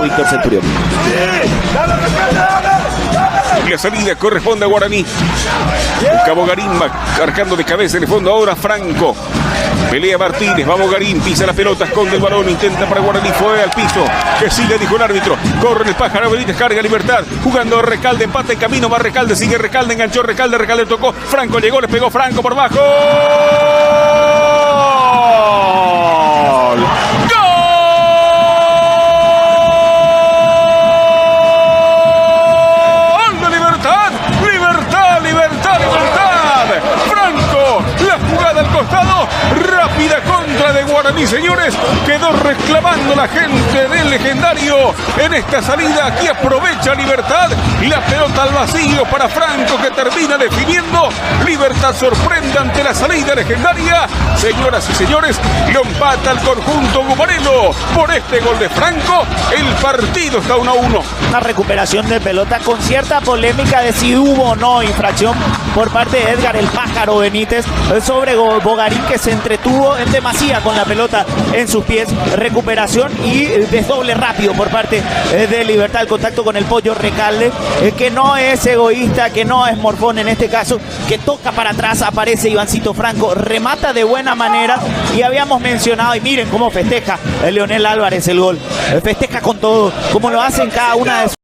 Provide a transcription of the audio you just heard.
Víctor Centurión. La salida corresponde a Guaraní. Busca Bogarín marcando de cabeza en el fondo. Ahora Franco. Pelea Martínez. Va Bogarín. Pisa la pelota. Esconde el balón. Intenta para Guaraní. Fue al piso. Que sigue, dijo el árbitro. Corre el pájaro. Benítez carga Libertad. Jugando Recalde. Empate en camino. Va Recalde. Sigue Recalde. Enganchó Recalde. Recalde tocó. Franco llegó. Le pegó Franco por bajo. Rápida contra de Guaraní, señores. Quedó reclamando la gente del Legendario en esta salida. Aquí aprovecha Libertad. La pelota al vacío para Franco, que termina definiendo. Libertad sorprende ante la salida legendaria. Señoras y señores, lo empata el conjunto gumarelo. Por este gol de Franco, el partido está 1-1. Una recuperación de pelota con cierta polémica de si hubo o no infracción por parte de Edgar el Pájaro Benítez sobre Bogarín, que se entretuvo en demasía con la pelota en sus pies. Recuperación y desdoble rápido por parte de Libertad. El contacto con el Pollo Recalde, que no es egoísta, que no es morfón en este caso, que toca para atrás. Aparece Ivancito Franco, remata de buena manera. Y habíamos mencionado, y miren cómo festeja Leonel Álvarez el gol. Festeja con todo, como lo hacen cada una de sus